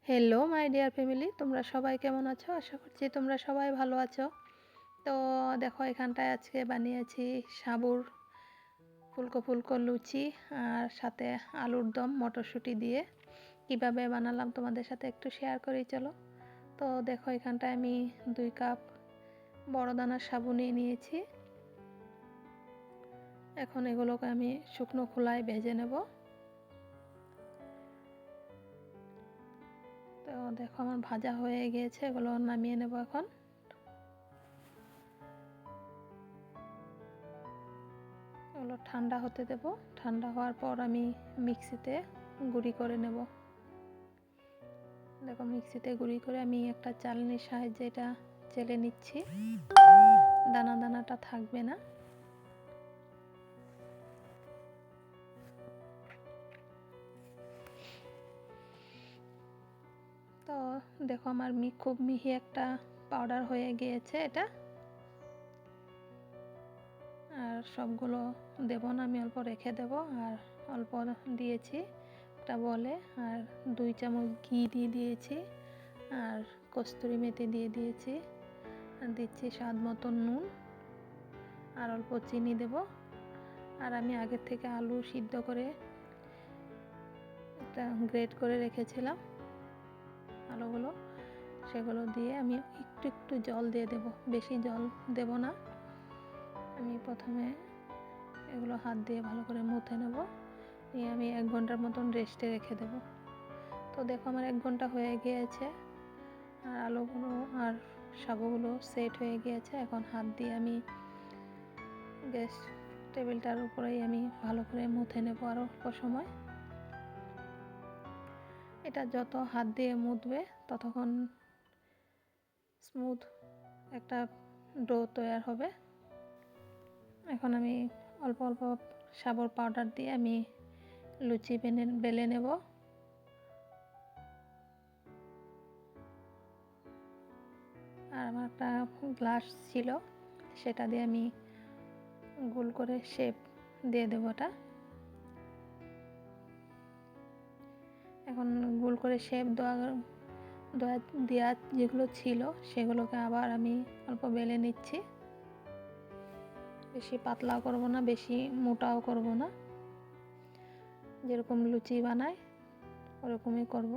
Hello my dear family, তোমরা সবাই কেমন আছো? আশা করছি তোমরা সবাই ভালো আছো। তো দেখো, এখানটায় আজকে বানিয়েছি সাবুর ফুলকো ফুলকো লুচি আর সাথে আলুর দম মটরশুঁটি দিয়ে। কিভাবে বানালাম তোমাদের সাথে একটু শেয়ার করি চলো। তো দেখো, এখানটায় আমি 2 কাপ বড় দানার সাবু নিয়ে নিয়েছি। এখন এগুলোকে আমি শুকনো খোলায় ভেজে নেব। তো দেখো, আমার ভাজা হয়ে গিয়েছে, এগুলো নামিয়ে নেব। এখন এগুলো ঠান্ডা হতে দেব। ঠান্ডা হওয়ার পর আমি মিক্সিতে গুঁড়ি করে নেব। দেখো, মিক্সিতে গুঁড়ি করে আমি একটা চালনির সাহায্যে এটা চেলে নিচ্ছি, দানা দানাটা থাকবে না। তো দেখো, আমার খুব মিহি একটা পাউডার হয়ে গিয়েছে এটা। আর সবগুলো দেব না, আমি অল্প রেখে দেব। আর অল্প দিয়েছি একটা বলে, আর 2 চামচ ঘি দিয়ে দিয়েছি, আর কস্তুরি মেথি দিয়ে দিয়েছি, আর দিচ্ছি স্বাদ মতো নুন, আর অল্প চিনি দেব। আর আমি আগের থেকে আলু সিদ্ধ করে একটা গ্রেট করে রেখেছিলাম আলুগুলো, সেগুলো দিয়ে আমি একটু একটু জল দিয়ে দেব, বেশি জল দেব না। আমি প্রথমে এগুলো হাত দিয়ে ভালো করে মুথে নেব, নিয়ে আমি 1 ঘন্টার মতন রেস্টে রেখে দেব। তো দেখো, আমার 1 ঘন্টা হয়ে গিয়েছে, আর আলুগুলো আর সাবুগুলো সেট হয়ে গিয়েছে। এখন হাত দিয়ে আমি গ্যাস টেবিলটার উপরেই আমি ভালো করে মুথে নেব আর অল্প সময়। এটা যত হাত দিয়ে মুথবে ততক্ষণ স্মুথ একটা ডো তৈরি হবে। এখন আমি অল্প অল্প সাবুর পাউডার দিয়ে আমি লুচি বেলে নেব। আর আমার একটা গ্লাস ছিল, সেটা দিয়ে আমি গোল করে শেপ দিয়ে দেবো। ওটা এখন গোল করে শেপ দেওয়া যেগুলো ছিল সেগুলোকে আবার আমি অল্প বেলে নিচ্ছি। বেশি পাতলাও করব না, বেশি মোটাও করব না, যেরকম লুচি বানায় ওরকমই করব।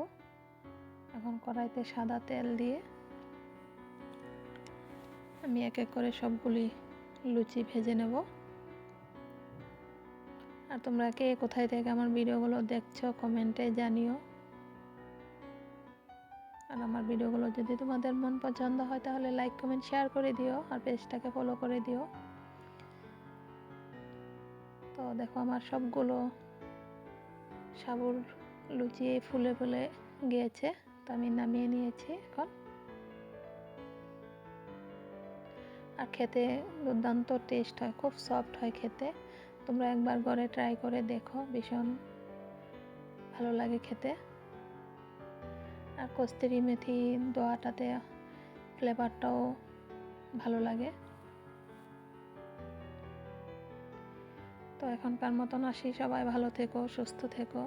এখন কড়াইতে সাদা তেল দিয়ে আমি এক এক করে সবগুলি লুচি ভেজে নেব। আর তোমরা কে কোথায় থেকে আমার ভিডিওগুলো দেখছো কমেন্টে জানিও। আর আমার ভিডিওগুলো যদি তোমাদের মন পছন্দ হয় তাহলে লাইক কমেন্ট শেয়ার করে দিও, আর পেজটাকে ফলো করে দিও। তো দেখো, আমার সবগুলো সাবুর লুচি ফুলে ফুলে গিয়েছে, তো আমি নামিয়ে নিয়েছি এখন। আর খেতে দুর্দান্ত টেস্ট হয়, খুব সফট হয় খেতে। তোমরা একবার ঘরে ট্রাই করে দেখো, ভীষণ ভালো লাগে খেতে। আর কস্তুরি মেথি দেওয়াটাতে ফ্লেভারটাও ভালো লাগে। তো এখনকার মতন আসি, সবাই ভালো থেকো, সুস্থ থেকো।